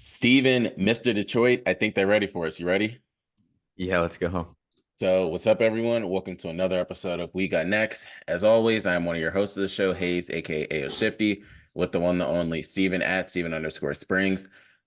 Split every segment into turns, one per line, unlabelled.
Steven, Mr. Detroit, I think they're ready for us. You ready?
Yeah, let's go.
So, what's up, everyone? Welcome to another episode of We Got Next. As always, I'm one of your hosts of the show, Hayes, aka AO Shifty, with the one, the only Steven at Steven_Springs.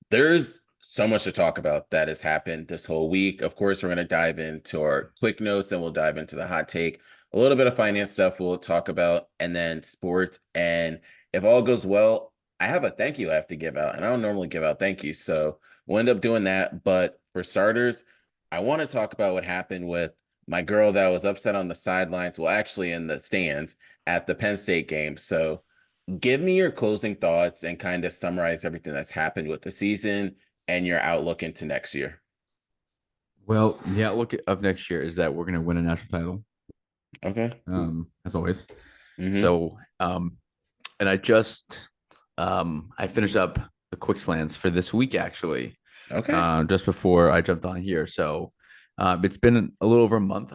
There's so much to talk about that has happened this whole week. Of course, we're going to dive into our quick notes and we'll dive into the hot take. A little bit of finance stuff we'll talk about, and then sports. And if all goes well, I have a thank you I have to give out, and I don't normally give out thank yous. So, we'll end up doing that. But for starters, I want to talk about what happened with my girl that was upset on the sidelines, well, actually in the stands at the Penn State game. So give me your closing thoughts and kind of summarize everything that's happened with the season and your outlook into next year.
Well, the outlook of next year is that we're going to win a national title,
Okay.
as always.
Mm-hmm.
So, and I finished up the quick slants for this week, actually,
Okay.
just before I jumped on here. So, it's been a little over a month,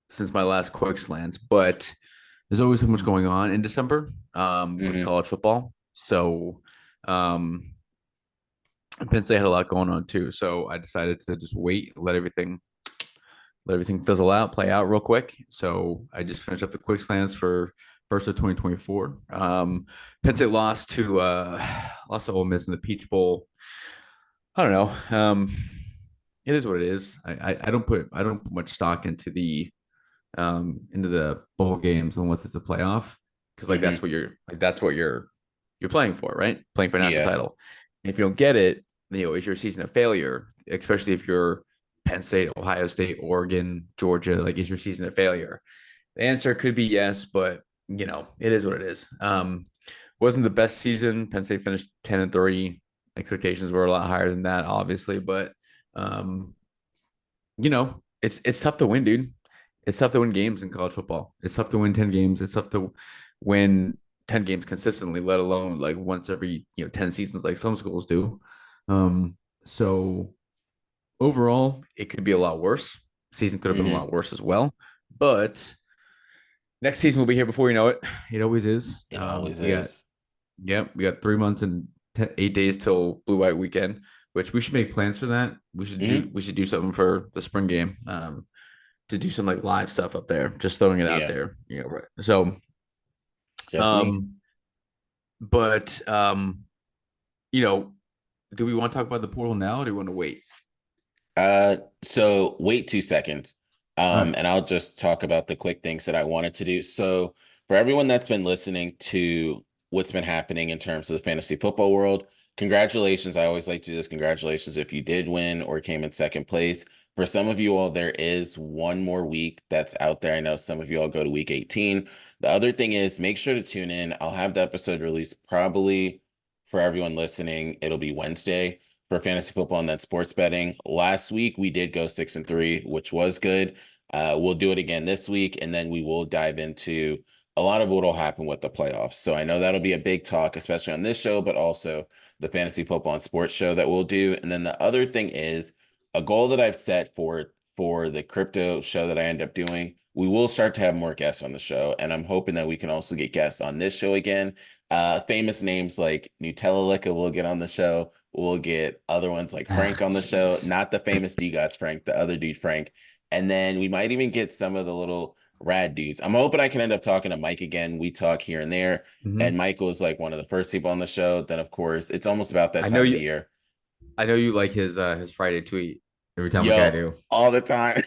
since my last quick slants, but there's always so much going on in December, with
Mm-hmm.
college football. So, um, Penn State had a lot going on too. So I decided to just wait, let everything fizzle out, play out real quick. So I just finished up the quick slants for first of 2024. Penn State lost to Ole Miss in the Peach Bowl. I don't know. It is what it is. I don't put much stock into the bowl games unless it's a playoff, because like
Mm-hmm.
that's what you're playing for, right? Playing for a national
Yeah.
title. And if you don't get it, is your season a failure? Especially if you're Penn State, Ohio State, Oregon, Georgia, like is your season a failure? The answer could be yes, but it is what it is. Wasn't the best season. Penn State finished 10-3. Expectations were a lot higher than that, obviously, but um, it's tough to win, dude. It's tough to win games in college football. It's tough to win 10 games. It's tough to win 10 games consistently, let alone like once every 10 seasons like some schools do. So overall, it could be a lot worse. Season could have been a
Mm-hmm.
lot worse as well. But next season will be here before you know it. It always is.
It always
We got
is.
we got 3 months and 8 days till Blue White Weekend, which we should make plans for that.
Mm-hmm.
We should do something for the spring game. To do some like live stuff up there. Just throwing it out
Yeah.
there. Right. So,
Just me.
um, but you know, do we want to talk about the portal now, or do we want to wait?
So wait 2 seconds.
All right.
And I'll just talk about the quick things that I wanted to do. So for everyone that's been listening to what's been happening in terms of the fantasy football world, congratulations. I always like to do this. Congratulations if you did win or came in second place. For some of you all, there is one more week that's out there. I know some of you all go to week 18. The other thing is make sure to tune in. I'll have the episode released probably for everyone listening. It'll be Wednesday for fantasy football and then sports betting. Last week we did go 6-3, which was good. We'll do it again this week, and then we will dive into a lot of what will happen with the playoffs. So I know that'll be a big talk, especially on this show, but also the fantasy football and sports show that we'll do. And then the other thing is a goal that I've set for the crypto show that I end up doing. We will start to have more guests on the show, and I'm hoping that we can also get guests on this show again. Famous names like Nutella Licka will get on the show. We'll get other ones like Frank on the show, not the famous D-Gots Frank, the other dude Frank. And then we might even get some of the little rad dudes. I'm hoping I can end up talking to Mike again. We talk here and there.
Mm-hmm.
And Michael is like one of the first people on the show. Then, of course, it's almost about that
I know
time of the
you.
year.
I know you like his Friday tweet every time, like I
Yo,
do.
all the time.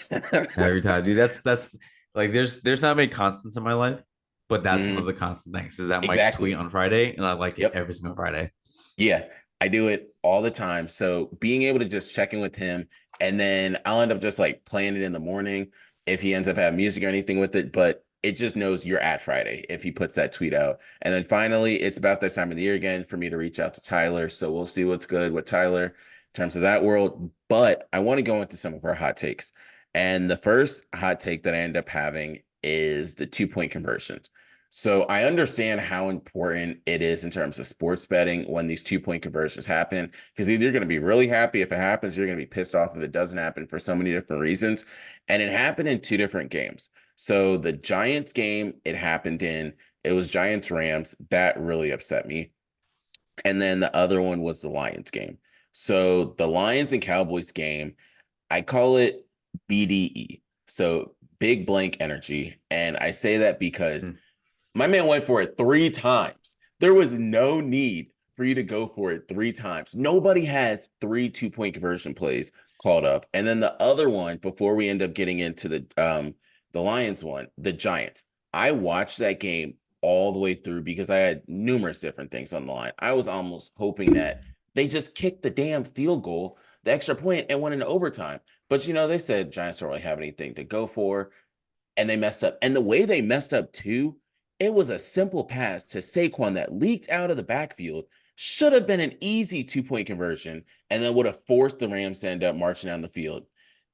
Every time, dude. That's like there's not many constants in my life, but that's one of
Hmm.
the constant things is that Mike's tweet
Exactly.
on Friday, and I like it
Yep.
every single Friday.
Yeah, I do it all the time. So being able to just check in with him, and then I'll end up just like playing it in the morning if he ends up having music or anything with it. But it just knows you're at Friday if he puts that tweet out. And then finally, it's about that time of the year again for me to reach out to Tyler. So we'll see what's good with Tyler in terms of that world. But I want to go into some of our hot takes. And the first hot take that I end up having is the 2 point conversions. So I understand how important it is in terms of sports betting when these 2 point conversions happen, because either you're going to be really happy if it happens, you're going to be pissed off if it doesn't happen for so many different reasons. And it happened in two different games. So the Giants game, it happened in, it was Giants Rams. That really upset me. and then the other one was the Lions game. So the Lions and Cowboys game, I call it BDE. So big blank energy. And I say that because
Mm.
my man went for it 3 times. There was no need for you to go for it 3 times. Nobody has 3 2-point conversion plays called up. And then the other one, before we end up getting into the Lions one, the Giants. I watched that game all the way through because I had numerous different things on the line. I was almost hoping that they just kicked the damn field goal, the extra point, and went into overtime. But they said Giants don't really have anything to go for, and they messed up. And the way they messed up too, it was a simple pass to Saquon that leaked out of the backfield. Should have been an easy 2-point conversion, and then would have forced the Rams to end up marching down the field.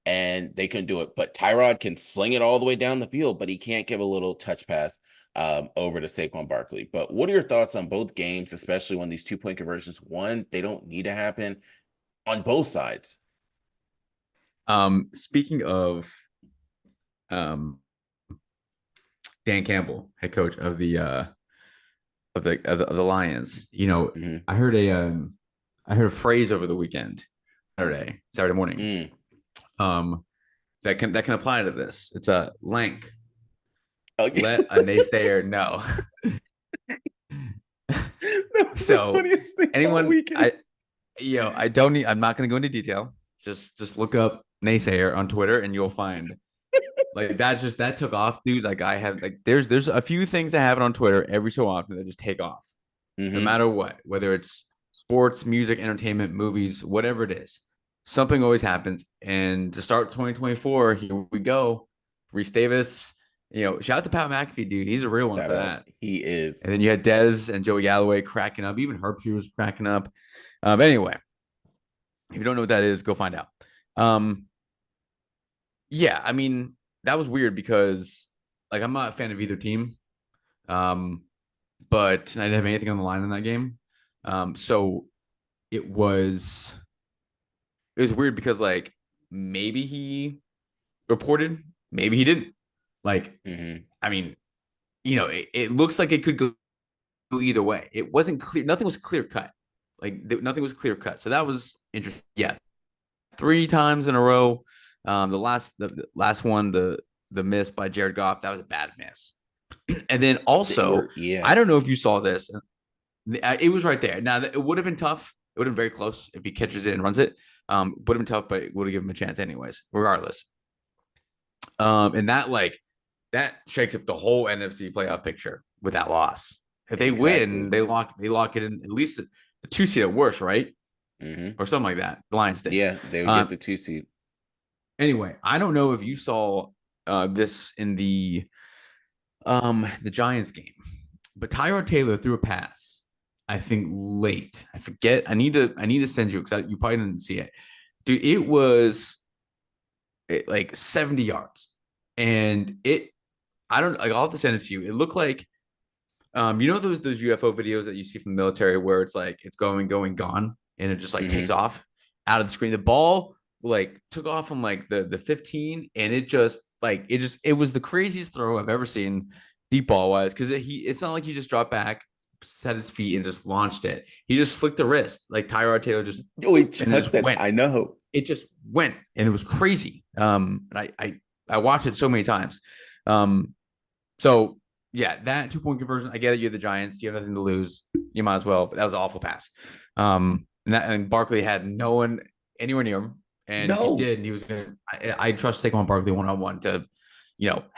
And they couldn't do it. But Tyrod can sling it all the way down the field, but he can't give a little touch pass over to Saquon Barkley. But what are your thoughts on both games, especially when these 2-point conversions, one, they don't need to happen on both sides?
Speaking of um, Dan Campbell, head coach of the Lions,
Mm-hmm.
I heard a phrase over the weekend, Saturday morning,
Mm.
that can apply to this. It's a lank.
Okay.
Let a naysayer know.
That was the
So
funniest thing all
anyone,
weekend.
I don't need. I'm not going to go into detail. Just look up naysayer on Twitter, and you'll find like that took off, dude. Like I have like there's a few things that happen on Twitter every so often that just take off, no
Mm-hmm.
matter what, whether it's sports, music, entertainment, movies, whatever it is. Something always happens. And to start 2024, here we go. Reese Davis, shout out to Pat McAfee, dude. He's a real one
Shout
for
out.
that.
He is.
And then you had Dez and Joey Galloway cracking up. Even Herbstreit was cracking up. But anyway, if you don't know what that is, go find out. Um, yeah, I mean, that was weird because like I'm not a fan of either team. Um, but I didn't have anything on the line in that game. So it was weird because like maybe he reported, maybe he didn't. Like,
Mm-hmm.
I mean, it looks like it could go either way. It wasn't clear. Nothing was clear cut. Like nothing was clear cut. So that was interesting. Yeah, 3 times in a row. The last one, the miss by Jared Goff, that was a bad miss. And then
They
also,
were, yeah,
I don't know if you saw this. It was right there. Now it would have been tough. It would have been very close if he catches it and runs it. Would have been tough, but it would have given him a chance anyways, regardless. And that shakes up the whole NFC playoff picture with that loss. If they win,
exactly.
they lock it in at least the 2 seed at worst, right?
Mm-hmm.
Or something like that. The Lions did.
Yeah, they would get
Um,
the 2 seed.
anyway, I don't know if you saw this in the Giants game, but Tyrod Taylor threw a pass. I think late. I forget. I need to send you because you probably didn't see it, dude. It was like 70 yards, and I don't like. I'll have to send it to you. It looked like those UFO videos that you see from the military where it's like it's going, gone, and it just like takes
Mm-hmm.
off out of the screen. The ball like took off from like the 15, and it was the craziest throw I've ever seen deep ball wise because it's not like he just dropped back, set his feet, and just launched it. He just flicked the wrist like Tyrod Taylor just
Oh, he
and it
chucked
just
that.
went.
I know.
It just went, and it was crazy. And I watched it so many times. So yeah, that 2-point conversion. I get it. You're the Giants. You have nothing to lose. You might as well. But that was an awful pass. And Barkley had no one anywhere near him. And if he
No.
did, he was gonna. I trust Saquon Barkley 1-on-1 to,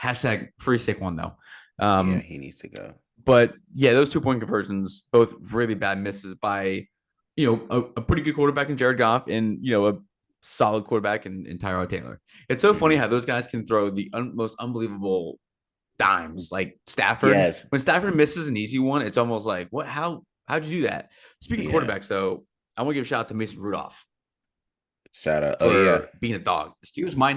hashtag free Saquon though.
Yeah,
Um,
he needs to go.
but yeah, those 2-point conversions, both really bad misses by, a pretty good quarterback in Jared Goff and a solid quarterback in Tyrod Taylor. It's so funny
Mm-hmm.
how those guys can throw the most unbelievable dimes like Stafford.
Yes.
When Stafford misses an easy one, it's almost like, what? How'd you do that? Speaking of
Yeah.
quarterbacks, though, I want to give a shout out to Mason Rudolph
Shout out. Oh yeah.
for being a dog. The Steelers might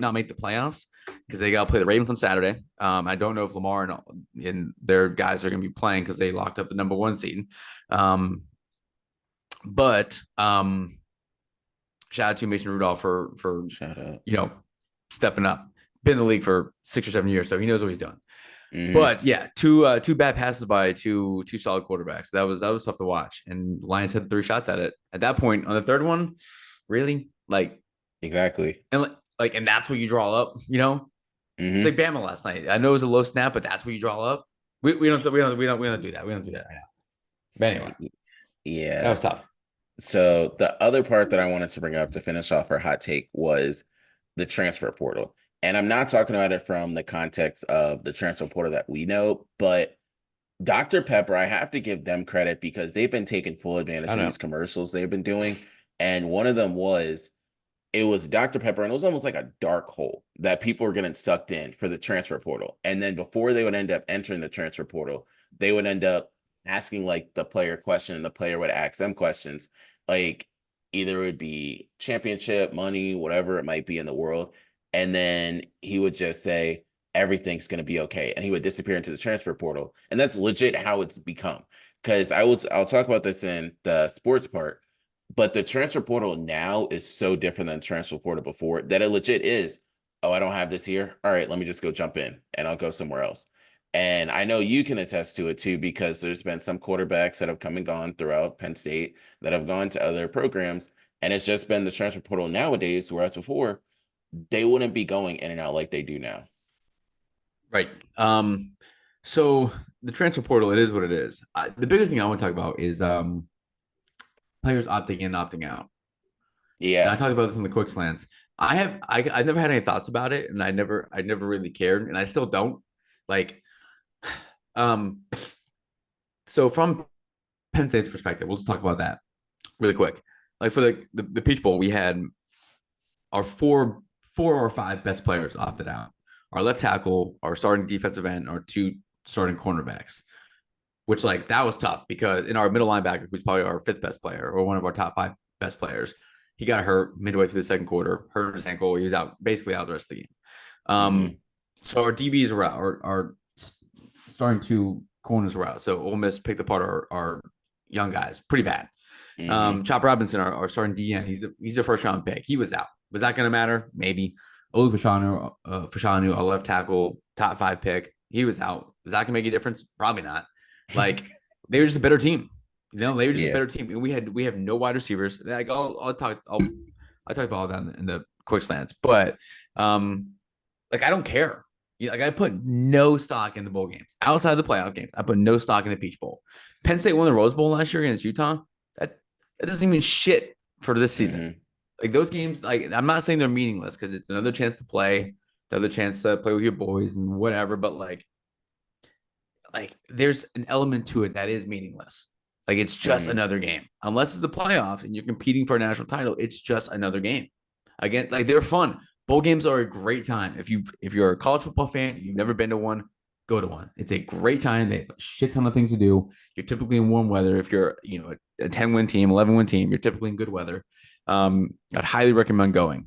not make the playoffs because they got to play the Ravens on Saturday. I don't know if Lamar and their guys are going to be playing because they locked up the number 1 seed. But shout out to Mason Rudolph for
Shout out.
stepping up. Been in the league for 6 or 7 years, so he knows what he's doing.
Hmm.
But yeah, two bad passes by two solid quarterbacks. That was tough to watch. And Lions had 3 shots at it. At that point, on the third one, really
Exactly.
and that's what you draw up. It's like
Hmm.
Bama last night. I know it was a low snap, but that's what you draw up. We don't do that. We don't do that right now. But anyway, that
Yeah.
was tough.
So the other part that I wanted to bring up to finish off our hot take was the transfer portal. And I'm not talking about it from the context of the transfer portal that we know, but Dr. Pepper, I have to give them credit because they've been taking full advantage
I
of
know.
these commercials they've been doing. And one of them was it was Dr. Pepper, and it was almost like a dark hole that people were getting sucked in for the transfer portal. And then before they would end up entering the transfer portal, they would end up asking like the player question, and the player would ask them questions. Like either it would be championship, money, whatever it might be in the world. And then he would just say, everything's going to be okay. And he would disappear into the transfer portal. And that's legit how it's become. Because I'll talk about this in the sports part, but the transfer portal now is so different than the transfer portal before that it legit is, oh, I don't have this here. All right, let me just go jump in and I'll go somewhere else. And I know you can attest to it too, because there's been some quarterbacks that have come and gone throughout Penn State that have gone to other programs. And it's just been the transfer portal nowadays, whereas before, they wouldn't be going in and out like they do now.
Right. So the transfer portal, it is what it is. The biggest thing I want to talk about is players opting in, opting out. And I
Yeah.
talked about this in the quick slants. I never had any thoughts about it, and I never really cared, and I still don't. Like, um, so from Penn State's perspective, we'll just talk about that really quick. Like for the Peach Bowl, we had our four or five best players opted out. Our left tackle, our starting defensive end, our 2 starting cornerbacks. Which that was tough because in our middle linebacker, who's probably our 5th best player or one of our top 5 best players, he got hurt midway through the second quarter, hurt his ankle. He was out basically out the rest of the game.
Hmm.
So our DBs were out. Our starting 2 corners were out. So Ole Miss picked apart our young guys pretty bad.
Hmm.
Chop Robinson, our starting DN, he's a first round pick. He was out. Was that going to matter? Maybe. Olu Fashanu, a left tackle, top 5 pick. He was out. Is that going to make a difference? Probably not. Like they were just a better team. They were just a
Yeah.
better team. We have no wide receivers. Like I'll talk about all that in the quick slants, but I don't care. I put no stock in the bowl games outside of the playoff games. I put no stock in the Peach Bowl. Penn State won the Rose Bowl last year against Utah. That doesn't mean shit for this season.
Hmm.
Like those games, I'm not saying they're meaningless because it's another chance to play, another chance to play with your boys and whatever. But there's an element to it that is meaningless. Like it's just
Hmm.
another game. Unless it's the playoffs and you're competing for a national title, it's just another game. Again, they're fun. Bowl games are a great time. If you're a college football fan, you've never been to one, go to one. It's a great time. They have a shit ton of things to do. You're typically in warm weather. If you're a 10-win team, 11-win team, you're typically in good weather. I'd highly recommend going.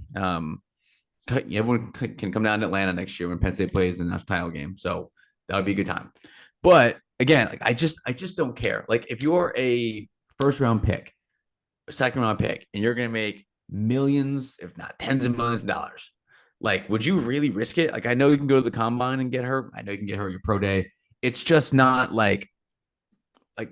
Everyone can come down to Atlanta next year when Penn State plays the national title game. So that would be a good time. But again, I just don't care. Like if you're a first round pick, a second round pick, and you're gonna make millions, if not tens of millions of dollars, would you really risk it? Like I know you can go to the combine and get hurt. I know you can get hurt your pro day. It's just not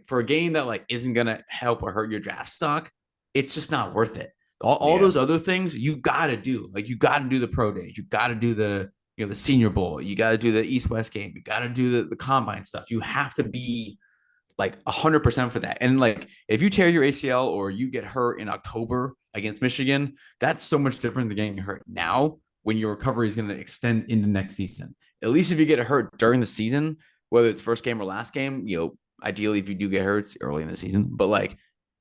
for a game that isn't gonna help or hurt your draft stock. It's just not worth it. All
Yeah.
those other things you gotta do. You gotta do the pro days. You gotta do the Senior Bowl. You got to do the East West game. You got to do the combine stuff. You have to be 100% for that. And if you tear your ACL or you get hurt in October against Michigan, that's so much different than getting hurt now when your recovery is going to extend into next season. At least if you get hurt during the season, whether it's first game or last game, ideally if you do get hurt, it's early in the season, but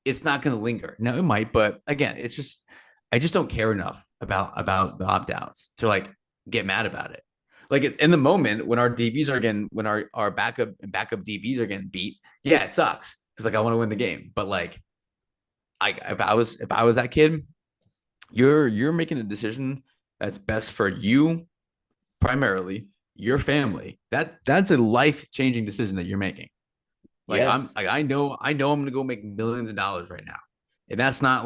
it's not going to linger. Now it might, but again, it's just I just don't care enough about the opt outs to get mad about it. In the moment when our DBs are getting, when our backup DBs are getting beat, yeah, it sucks because I want to win the game. But if I was that kid, you're making a decision that's best for you primarily, your family. That's a life changing decision that you're making.
Yes.
I know I'm gonna go make millions of dollars right now, and that's not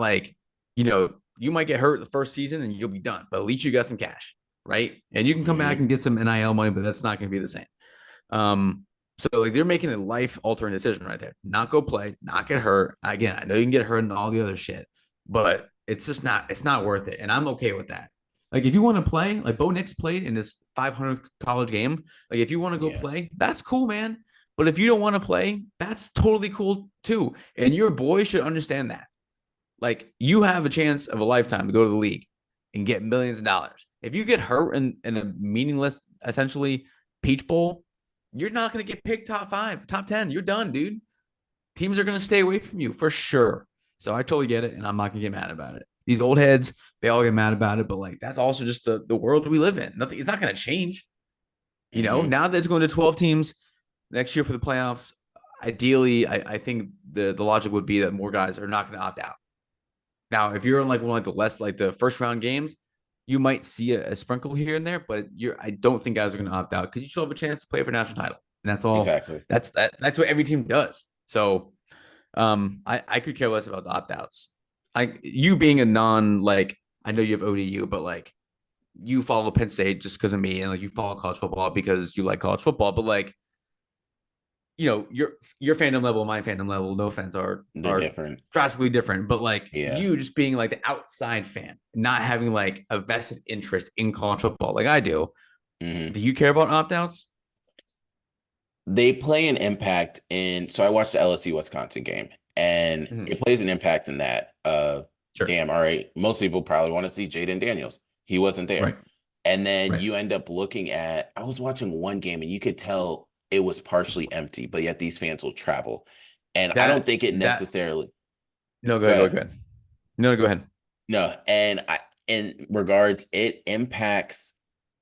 you might get hurt the first season and you'll be done, but at least you got some cash, right? And you can come back
Hmm.
and get some NIL money, but that's not going to be the same. So like they're making a life altering decision right there. Not go play, not get hurt. Again, I know you can get hurt and all the other shit, but it's not worth it. And I'm okay with that. Like if you want to play, like Bo Nix played in his 500th college game, like if you want to go
Yeah.
play, that's cool, man. But if you don't want to play, that's totally cool too. And your boy should understand that. Like you have a chance of a lifetime to go to the league and get millions of dollars. If you get hurt in a meaningless, essentially Peach Bowl, you're not going to get picked top 5, top 10. You're done, dude. Teams are going to stay away from you for sure. So I totally get it, and I'm not going to get mad about it. These old heads, they all get mad about it, but like that's also just the world we live in. Nothing, it's not going to change.
Hmm.
Now that it's going to 12 teams next year for the playoffs, ideally, I think the logic would be that more guys are not going to opt out. Now, if you're in like one of like the less like the first round games, you might see a sprinkle here and there, but I don't think guys are going to opt out because you still have a chance to play for a national title, and that's all.
Exactly.
That's what every team does. So, I could care less about the opt outs. You being a non like I know you have ODU, but like you follow Penn State just because of me, and like you follow college football because you like college football, but like your fandom level, my fandom level, no offense,
They're
are
different.
drastically different. But like
Yeah.
you just being like the outside fan, not having like a vested interest in college football, like I do.
Hmm.
Do you care about opt outs?
They play an impact in, so I watched the LSU Wisconsin game, and
Mm-hmm.
it plays an impact in that.
Sure.
Damn, all right. Most people probably want to see Jaden Daniels. He wasn't there.
Right.
And then
Right.
you end up looking at, I was watching one game and you could tell it was partially empty, but yet these fans will travel. And I don't
That
think it
that
necessarily,
no, go
go
ahead,
ahead.
go ahead. No, go ahead.
No, and in regards, it impacts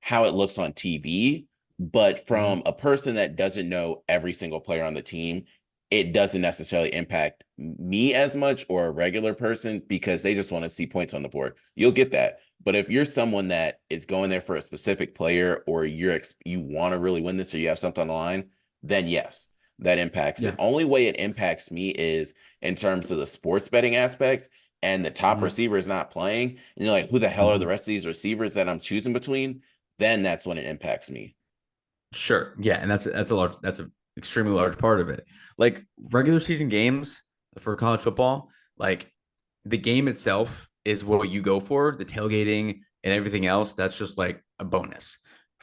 how it looks on TV, but
Mm-hmm.
from a person that doesn't know every single player on the team, it doesn't necessarily impact me as much or a regular person because they just want to see points on the board. You'll get that. But if you're someone that is going there for a specific player or you want to really win this or you have something on the line, then yes, that impacts it.
Yeah.
Only way it impacts me is in terms of the sports betting aspect and the top
Mm-hmm.
receiver is not playing, and you're like, who the hell are
Mm-hmm.
the rest of these receivers that I'm choosing between? Then that's when it impacts me.
Sure. Yeah, and that's an extremely large part of it. Like regular season games for college football, like the game itself is what you go for, the tailgating and everything else, that's just like a bonus.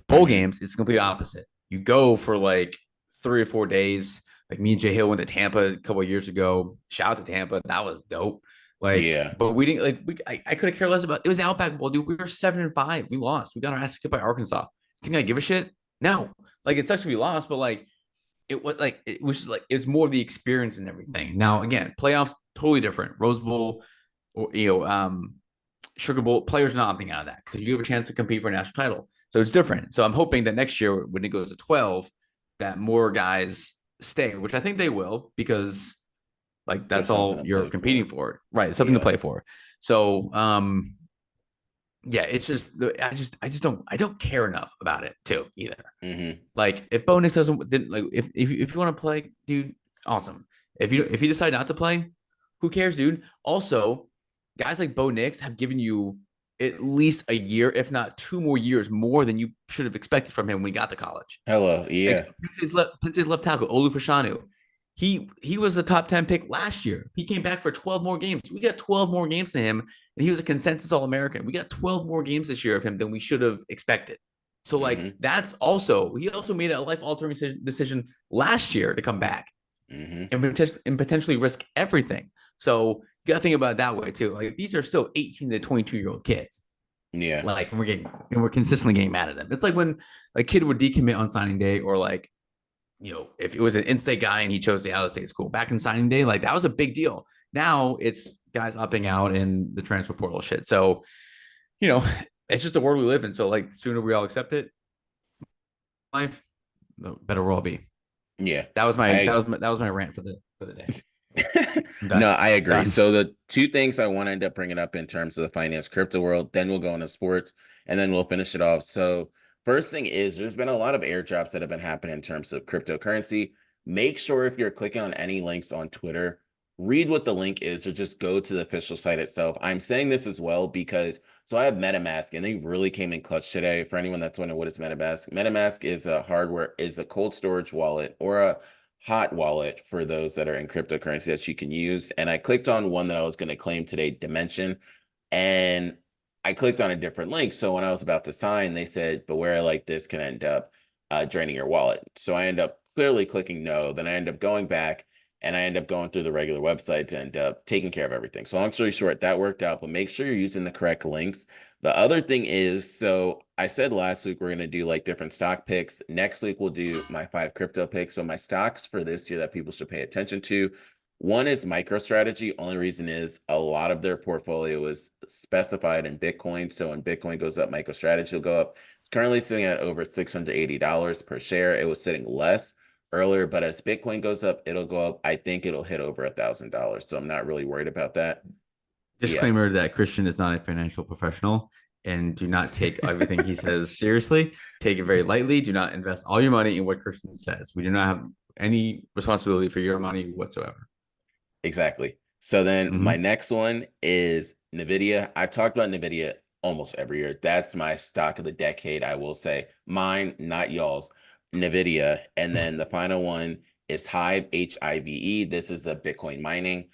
Bowl
Hmm.
games, it's complete opposite. You go for like 3 or 4 days. Like me and Jay Hill went to Tampa a couple of years ago. Shout out to Tampa. That was dope. Like,
Yeah.
but we didn't I could have cared less about it was Outback Bowl, dude. We were 7-5. We lost. We got our ass kicked by Arkansas. Think I give a shit? No. Like it sucks to be lost, but like it was just like it's more of the experience and everything. Now again, playoffs totally different. Rose Bowl or Sugar Bowl players not opting out of that because you have a chance to compete for a national title. So it's different. So I'm hoping that next year when it goes to 12, that more guys stay, which I think they will because like
There's
that's
something
all
to
you're
play
competing
for.
for, right? Something to
Yeah.
play for. So yeah, it's just I just don't care enough about it too either.
Hmm.
Like if Bo Nix doesn't didn't like if you want to play, dude, awesome. If you decide not to play, who cares, dude? Also, guys like Bo Nix have given you at least a year, if not 2 more years, more than you should have expected from him when he got to college.
Hello. Yeah.
Like Penn State's left tackle, Olu Fashanu. He was a top 10 pick last year. He came back for 12 more games. We got 12 more games to him, and he was a consensus All-American. We got 12 more games this year of him than we should have expected. So like
Hmm.
that's also he also made a life-altering decision last year to come back
Hmm.
and potentially risk everything. So you got to think about it that way too. Like these are still 18 to 22-year-old kids.
Yeah.
Like we're consistently getting mad at them. It's like when a kid would decommit on signing day, or like if it was an in-state guy and he chose the out-of-state school back in signing day, like that was a big deal. Now it's guys opting out and the transfer portal shit. So you know, it's just the world we live in. So like, the sooner we all accept it, life, the better we'll all be.
Yeah.
That was my
I
that was my rant for the day. I'm
No,
done.
I agree.
Done.
So the two things I want to end up bringing up in terms of the finance crypto world, then we'll go into sports, and then we'll finish it off. So first thing is there's been a lot of airdrops that have been happening in terms of cryptocurrency. Make sure if you're clicking on any links on Twitter, read what the link is or just go to the official site itself. I'm saying this as well because so I have MetaMask and they really came in clutch today. For anyone that's wondering what is MetaMask, MetaMask is a cold storage wallet or a hot wallet for those that are in cryptocurrency that you can use. And I clicked on one that I was going to claim today, Dimension, and I clicked on a different link. So when I was about to sign, they said, beware, like this can end up draining your wallet. So I end up clearly clicking no. Then I end up going back and I end up going through the regular website to end up taking care of everything. So long story short, that worked out, but make sure you're using the correct links. The other thing is, so I said last week we're going to do like different stock picks. Next week we'll do my 5 crypto picks, but my stocks for this year that people should pay attention to. One is MicroStrategy. Only reason is a lot of their portfolio is specified in Bitcoin. So when Bitcoin goes up, MicroStrategy will go up. It's currently sitting at over $680 per share. It was sitting less earlier, but as Bitcoin goes up, it'll go up. I think it'll hit over $1,000. So I'm not really worried about that. Yeah,
Disclaimer that Christian is not a financial professional and do not take everything he says seriously. Take it very lightly. Do not invest all your money in what Christian says. We do not have any responsibility for your money whatsoever.
exactly. So then my
Mm-hmm.
next one is NVIDIA. I've talked about NVIDIA almost every year. That's my stock of the decade, I will say. Mine, not y'all's, NVIDIA. And then the final one is Hive, HIVE. This is a Bitcoin mining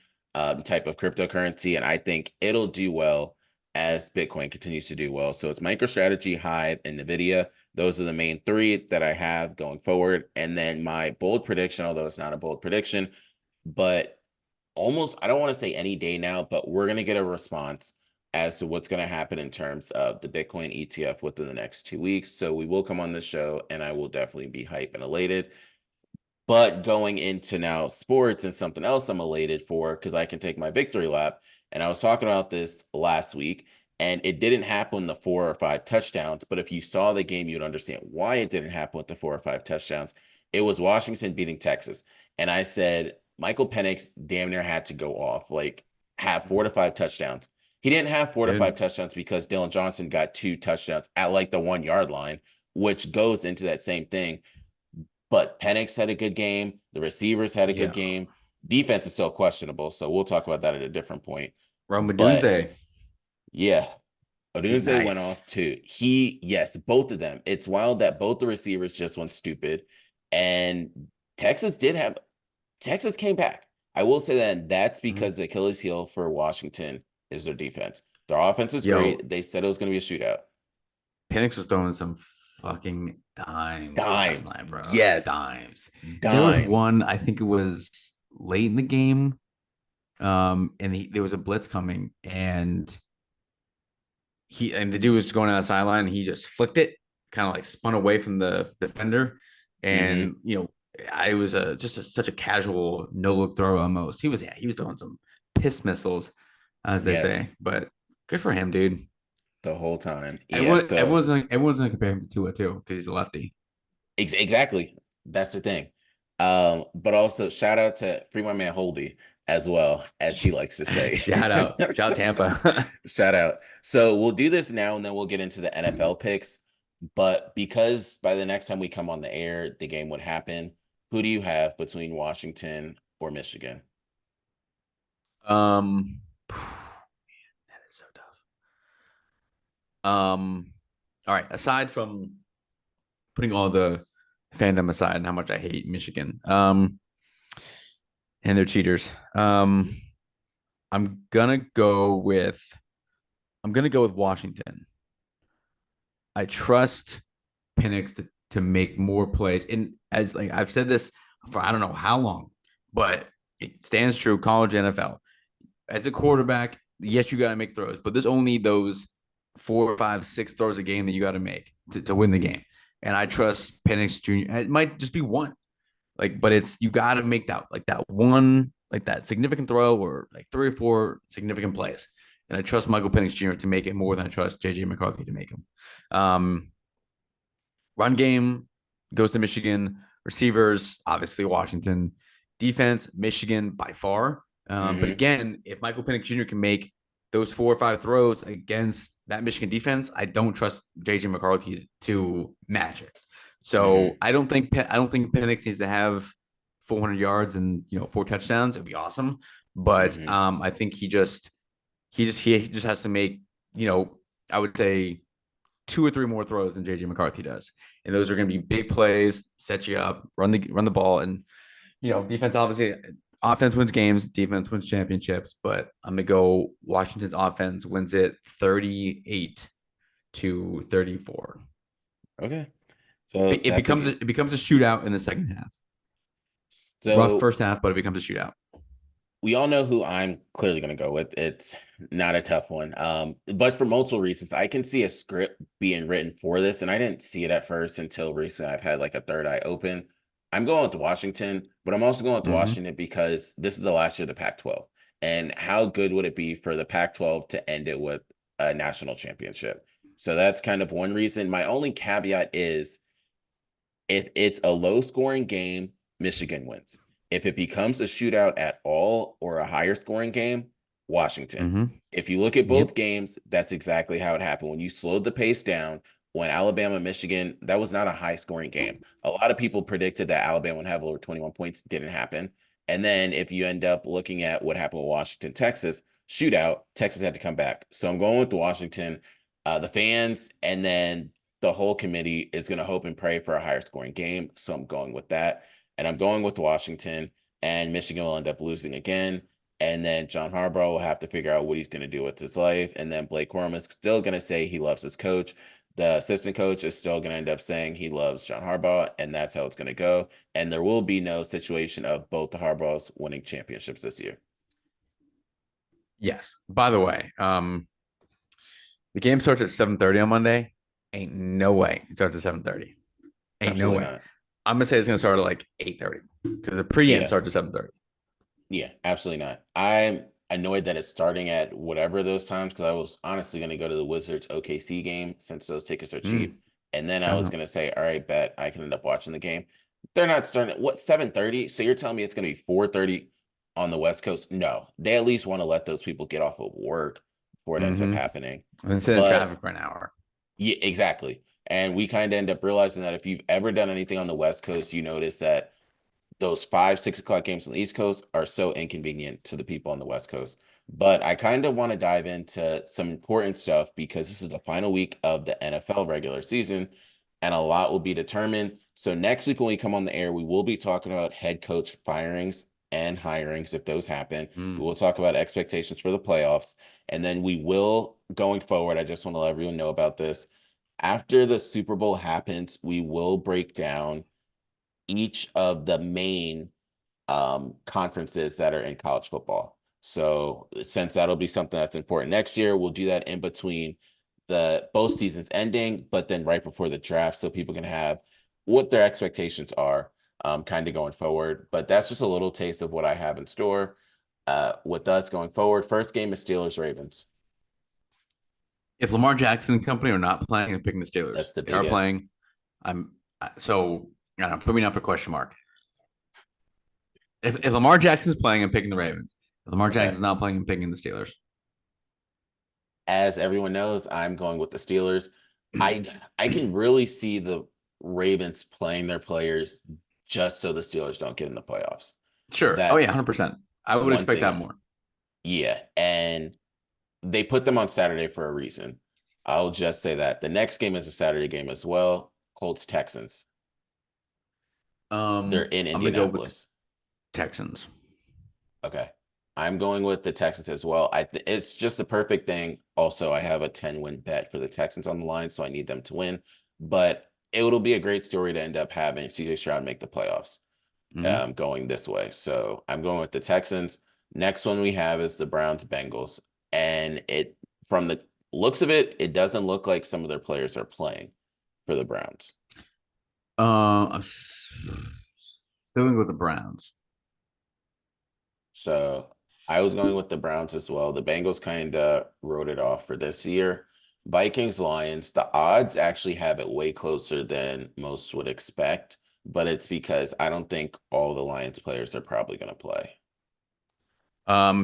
type of cryptocurrency. And I think it'll do well as Bitcoin continues to do well. So it's MicroStrategy, Hive, and NVIDIA. Those are the main 3 that I have going forward. And then my bold prediction, although it's not a bold prediction, but almost, I don't want to say any day now, but we're going to get a response as to what's going to happen in terms of the Bitcoin ETF within the next 2 weeks. So we will come on the show and I will definitely be hype and elated. But going into now sports and something else I'm elated for because I can take my victory lap. And I was talking about this last week, and it didn't happen the 4 or 5 touchdowns. But if you saw the game, you'd understand why it didn't happen with the 4 or 5 touchdowns. It was Washington beating Texas. And I said, Michael Penix damn near had to go off, like have 4 to 5 touchdowns. He didn't have 4 to 5
Dude,
touchdowns because Dylan Johnson got 2 touchdowns at like the 1 yard line, which goes into that same thing. But Penix had a good game. The receivers had a good
yeah.
game. Defense is still questionable, so we'll talk about that at a different point. But
Romadunze.
yeah,
He's
Odunze went
nice.
off too. Yes, both of them. It's wild that both the receivers just went stupid. And Texas did have Texas came back. I will say that that's
Mm-hmm.
because the Achilles heel for Washington is their defense. Their offense is
Yo,
great. They said it was going to be a shootout.
Penix was throwing some fucking dimes last
Dimes.
night, bro.
Yes.
Dimes. There was
Dimes.
one, I think it was late in the game. And there was a blitz coming, and the dude was going down the sideline, and he just flicked it, kind of like spun away from the defender,
Mm-hmm.
and I was such a casual no look throw almost. He was throwing some piss missiles, as they say,
Yes.
but good for him, dude.
The whole time. Yeah,
Everyone,
so
everyone's gonna compare him to Tua too because he's a lefty.
exactly. That's the thing. But also shout out to Free My Man Holdy as well, as he likes to say.
Shout out Tampa.
Shout out. So we'll do this now and then we'll get into the NFL picks. But because by the next time we come on the air, the game would happen, who do you have between Washington or Michigan?
That is so tough. All right. Aside from putting all the fandom aside and how much I hate Michigan, and their cheaters, I'm gonna go with Washington. I trust Penix to make more plays, and as like I've said this for I don't know how long, but it stands true. College, NFL, as a quarterback, yes, you got to make throws, but there's only those 4, 5, 6 throws a game that you got to make to win the game. And I trust Penix Jr. It might just be one, like, but it's you got to make that one, like that significant throw or like 3 or 4 significant plays. And I trust Michael Penix Jr. to make it more than I trust JJ McCarthy to make him. Um, Run game goes to Michigan. Receivers, obviously Washington. Defense, Michigan by far. But
Mm-hmm.
again, if Michael Penix Jr. can make those 4 or 5 throws against that Michigan defense, I don't trust JJ McCarthy to match it.
Mm-hmm.
So I don't think Penix needs to have 400 yards and 4 touchdowns. It'd be awesome, but
Hmm.
I think he just has to make, I would say 2 or 3 more throws than JJ McCarthy does, and those are going to be big plays, set you up, run the ball, and defense obviously. Offense wins games, defense wins championships, but I'm gonna go Washington's offense wins it 38-34.
Okay. So
It
that's a
becomes a,
good.
it becomes a shootout in the second half. Rough
So
first half, but it becomes a shootout.
we all know who I'm clearly going to go with. It's not a tough one. But for multiple reasons, I can see a script being written for this, and I didn't see it at first until recently. I've had like a third eye open. I'm going with Washington, but I'm also going with
Mm-hmm.
Washington because this is the last year of the Pac-12. And how good would it be for the Pac-12 to end it with a national championship? So that's kind of one reason. My only caveat is if it's a low scoring game, Michigan wins. If it becomes a shootout at all or a higher scoring game, Washington.
Mm-hmm.
If you look at
Yep.
both games, that's exactly how it happened. When you slowed the pace down, when Alabama, Michigan, that was not a high scoring game. A lot of people predicted that Alabama would have over 21 points. Didn't happen. And then if you end up looking at what happened with Washington, Texas, shootout, Texas had to come back. So I'm going with the Washington, the fans, and then the whole committee is going to hope and pray for a higher scoring game. So I'm going with that. And I'm going with Washington, and Michigan will end up losing again. And then John Harbaugh will have to figure out what he's going to do with his life. And then Blake Corum is still going to say he loves his coach. The assistant coach is still going to end up saying he loves John Harbaugh, and that's how it's going to go. And there will be no situation of both the Harbaughs winning championships this year.
Yes. By the way, the game starts at 7:30 on Monday. Ain't no way it starts at 7:30. Ain't no
Absolutely
way.
not.
I'm gonna say it's gonna start at like 8:30 because the pregame
Yeah.
starts at 7:30.
Yeah, absolutely not. I'm annoyed that it's starting at whatever those times because I was honestly going to go to the Wizards OKC game since those tickets are
Mm,
cheap. And then I
fair
was
enough.
going to say, all right, bet I can end up watching the game. They're not starting at what 7:30? So you're telling me it's going to be 4:30 on the West Coast? No, they at least want to let those people get off of work before it ends up
Mm-hmm.
happening.
And then sit in
But
traffic for an hour.
yeah, exactly. And we kind of end up realizing that if you've ever done anything on the West Coast, you notice that those 5, 6 o'clock games on the East Coast are so inconvenient to the people on the West Coast. But I kind of want to dive into some important stuff because this is the final week of the NFL regular season and a lot will be determined. So next week when we come on the air, we will be talking about head coach firings and hirings if those happen. We
Mm.
will talk about expectations for the playoffs. And then we will, going forward, I just want to let everyone know about this. After the Super Bowl happens, we will break down each of the main conferences that are in college football. So since that'll be something that's important next year, we'll do that in between the both seasons ending, but then right before the draft, so people can have what their expectations are, kind of going forward. But that's just a little taste of what I have in store with us going forward. First game is Steelers Ravens.
If Lamar Jackson and company are not playing, I'm picking the Steelers.
That's the
They are
big if.
playing. So I don't know. Put me down for question mark. If Lamar Jackson's playing, I'm picking the Ravens. If Lamar
Okay.
Jackson's not playing, I'm picking the Steelers.
As everyone knows, I'm going with the Steelers. I can really see the Ravens playing their players just so the Steelers don't get in the playoffs.
Sure. Oh yeah,
That's
100%. I would
one
expect
thing.
that more.
Yeah, and they put them on Saturday for a reason. I'll just say that. The next game is a Saturday game as well. Colts Texans. They're in
I'm gonna go with the
Indianapolis.
Texans.
Okay. I'm going with the Texans as well. It's just the perfect thing. Also, I have a 10-win bet for the Texans on the line, so I need them to win. But it'll be a great story to end up having CJ Stroud make the playoffs
Mm-hmm.
going this way. So I'm going with the Texans. Next one we have is the Browns Bengals. And it from the looks of it, it doesn't look like some of their players are playing for the Browns.
I'm going with the Browns.
So I was going with the Browns as well. The Bengals kind of wrote it off for this year. Vikings, Lions, the odds actually have it way closer than most would expect, but it's because I don't think all the Lions players are probably going to play.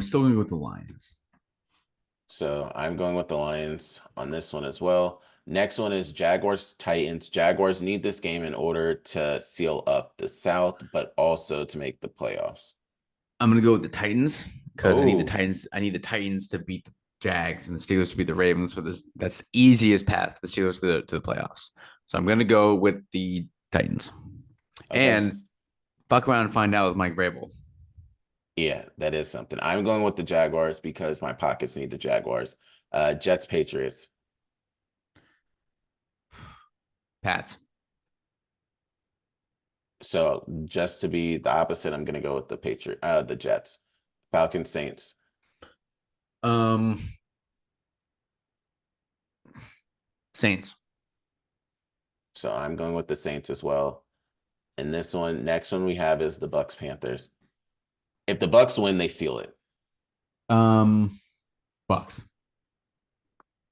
Still going with the Lions.
So I'm going with the Lions on this one as well. Next one is Jaguars, Titans. Jaguars need this game in order to seal up the South, but also to make the playoffs.
I'm gonna go with the Titans. because I need the
Oh,
Titans. I need the Titans to beat the Jags and the Steelers to beat the Ravens. That's the easiest path the Steelers to the playoffs. So I'm going to go with the Titans
okay.
and fuck around and find out with Mike Vrabel.
Yeah, that is something. I'm going with the Jaguars because my pockets need the Jaguars. Jets, Patriots.
Pats.
So just to be the opposite, I'm gonna go with the Jets. Falcons, Saints.
Um, Saints.
So I'm going with the Saints as well. And next one we have is the Bucks, Panthers. If the Bucks win, they seal it.
Bucks.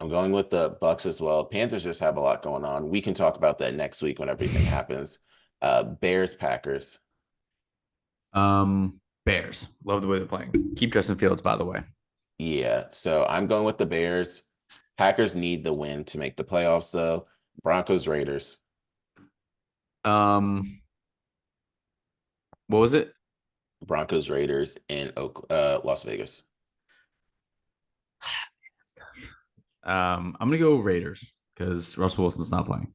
I'm going with the Bucks as well. Panthers just have a lot going on. We can talk about that next week when everything happens. Bears, Packers.
Bears. Love the way they're playing. Keep Justin Fields, by the way.
Yeah, so I'm going with the Bears. Packers need the win to make the playoffs, though. Broncos, Raiders.
Um, what was it?
Broncos, Raiders in Las Vegas.
I'm gonna go Raiders because Russell Wilson's not playing.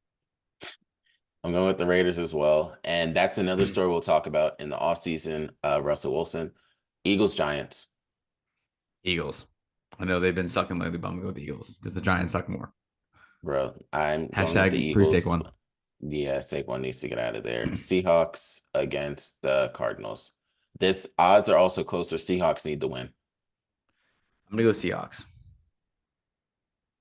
I'm going with the Raiders as well. And that's another story we'll talk about in the offseason. Russell Wilson. Eagles, Giants.
Eagles. I know they've been sucking lately, but I'm gonna go with the Eagles because the Giants suck more.
Bro, I'm going with the
Hashtag free
Eagles.
Saquon.
Yeah, Saquon needs to get out of there. Seahawks against the Cardinals. This odds are also closer. Seahawks need to win.
I'm gonna go Seahawks.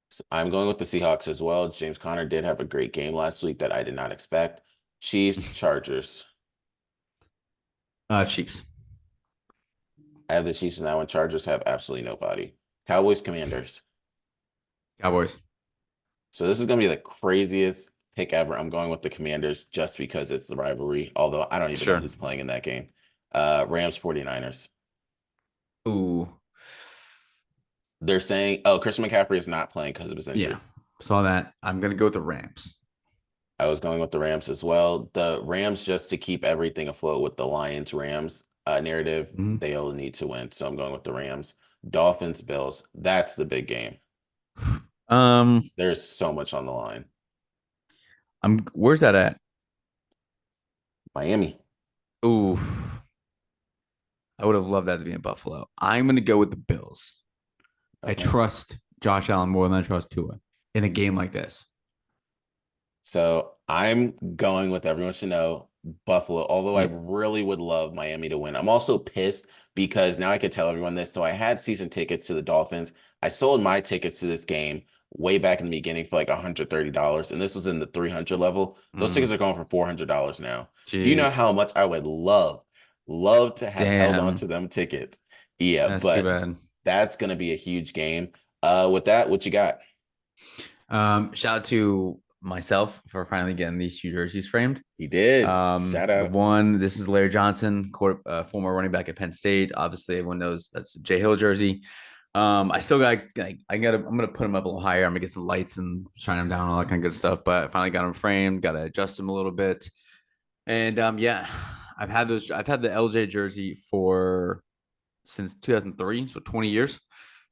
So I'm going with the Seahawks as well. James Conner did have a great game last week that I did not expect. Chiefs, Chargers.
Chiefs.
I have the Chiefs in that one. Chargers have absolutely nobody. Cowboys, Commanders.
Cowboys.
So this is going to be the craziest pick ever. I'm going with the Commanders just because it's the rivalry, although I don't even know
Sure.
who's playing in that game. Rams, 49ers.
Ooh.
They're saying, oh, Christian McCaffrey is not playing because of his
Yeah.
injury.
Saw that. I'm gonna go with the Rams.
I was going with the Rams as well. The Rams, just to keep everything afloat with the Lions Rams narrative,
Mhm.
they'll need to win. So I'm going with the Rams. Dolphins, Bills. That's the big game.
Um,
There's so much on the line.
Where's that at?
Miami.
Ooh. I would have loved that to be in Buffalo. I'm gonna go with the Bills. I
Okay.
trust Josh Allen more than I trust Tua in a game like this.
So I'm going with everyone should know Buffalo, although I
Yep.
really would love Miami to win. I'm also pissed because now I could tell everyone this. So I had season tickets to the Dolphins. I sold my tickets to this game way back in the beginning for like $130, and this was in the 300 level. Those tickets are going for $400 now. Do you know
Jeez.
how much I would love to have held on
Damn.
to them tickets? Yeah,
That's too
but
bad.
that's going to be a huge game. With that, what you got?
Shout out to myself for finally getting these two jerseys framed.
He did. Shout
The
out.
one, this is Larry Johnson, former running back at Penn State. Obviously, everyone knows that's a Jay Hill jersey. I still got like I'm gonna put them up a little higher. I'm gonna get some lights and shine them down, all that kind of good stuff. But I finally got them framed, gotta adjust them a little bit. And yeah, I've had the LJ jersey for since 2003, so 20 years.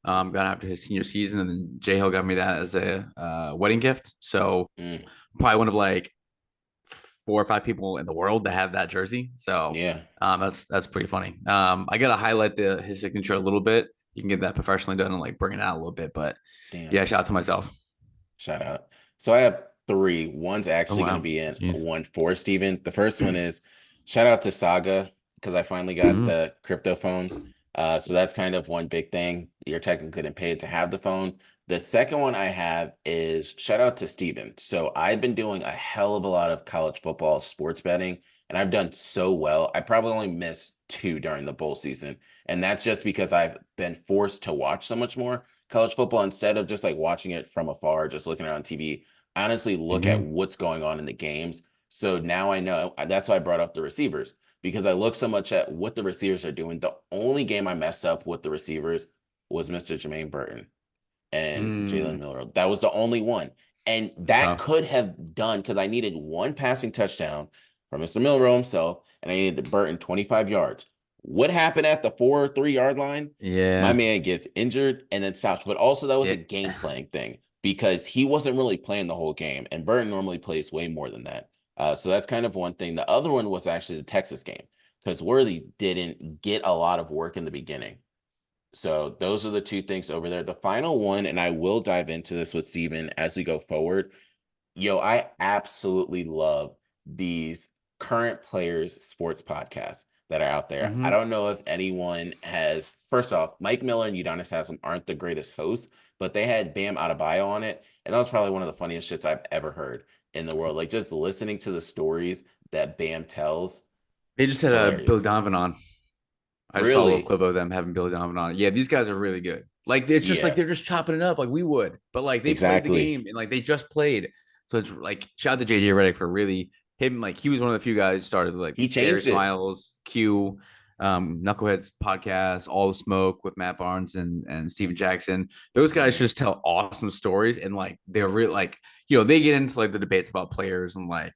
Got after his senior season, and then Jay Hill got me that as a wedding gift. So
Mm,
probably one of like 4 or 5 people in the world that have that jersey. So
yeah.
that's pretty funny. I gotta highlight his signature a little bit. You can get that professionally done and like bring it out a little bit. But
Damn.
yeah, shout out to myself.
Shout out. So I have three. One's
Oh
actually going to
wow,
be in
jeez.
one for Steven. The first one is shout out to Saga because I finally got
Mhm.
the crypto phone. So that's kind of one big thing. You're technically getting paid to have the phone. The second one I have is shout out to Steven. So I've been doing a hell of a lot of college football sports betting, and I've done so well. I probably only missed two during the bowl season. And that's just because I've been forced to watch so much more college football instead of just like watching it from afar, just looking at it on TV. I honestly look at
Mhm.
what's going on in the games. So now I know that's why I brought up the receivers because I look so much at what the receivers are doing. The only game I messed up with the receivers was Mr. Jermaine Burton and Jalen
Mm,
Miller. That was the only one. And
it's
that
tough.
could have done because I needed one passing touchdown from Mr. Milrow himself, and I needed Burton 25 yards. what happened at the 4 or 3 yard line? My
Yeah.
man gets injured and then stops. But also that was a
Yeah.
game playing thing because he wasn't really playing the whole game, and Burton normally plays way more than that. So that's kind of one thing. The other one was actually the Texas game because Worthy didn't get a lot of work in the beginning. So those are the two things over there. The final one, and I will dive into this with Steven as we go forward. Yo, I absolutely love these current players sports podcasts that are out there. I
Hmm.
don't know if anyone has, first off, Mike Miller and Udonis Haslam aren't the greatest hosts, but they had Bam Adebayo on it. And that was probably one of the funniest shits I've ever heard in the world. Like just listening to the stories that Bam tells,
They just had Billy
hilarious.
Donovan on. I just saw a little
Really?
clip of them having Billy Donovan on. Yeah, these guys are really good. Like it's just like
Yeah,
they're just chopping it up like we would, but like they played the
exactly.
game and like they just played. So it's like shout out to JJ Redick for really him. Like he was one of the few guys who started like
He changed
Darius
it.
Miles, Q, Knuckleheads podcast, All the Smoke with Matt Barnes and Steven Jackson. Those guys
Mhm.
just tell awesome stories and like they're real like they get into like the debates about players and like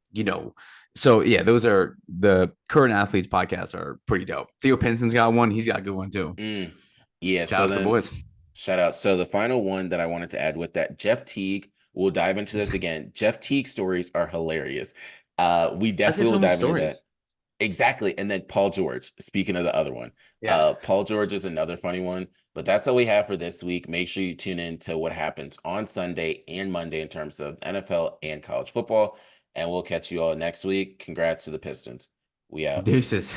so yeah, those are the current athletes podcasts are pretty dope. Theo Pinson's got one. He's got a good one too.
Mm. Yeah,
Shout
so
out to the
then
boys.
shout out. So the final one that I wanted to add with that, Jeff Teague, we'll dive into this again. Jeff Teague stories are hilarious. We
I say
definitely
so
will
many
dive into that.
stories.
Exactly. And then Paul George, speaking of the other one.
Yeah.
Paul George is another funny one, but that's all we have for this week. Make sure you tune in to what happens on Sunday and Monday in terms of NFL and college football. And we'll catch you all next week. Congrats to the Pistons. We out.
Deuces.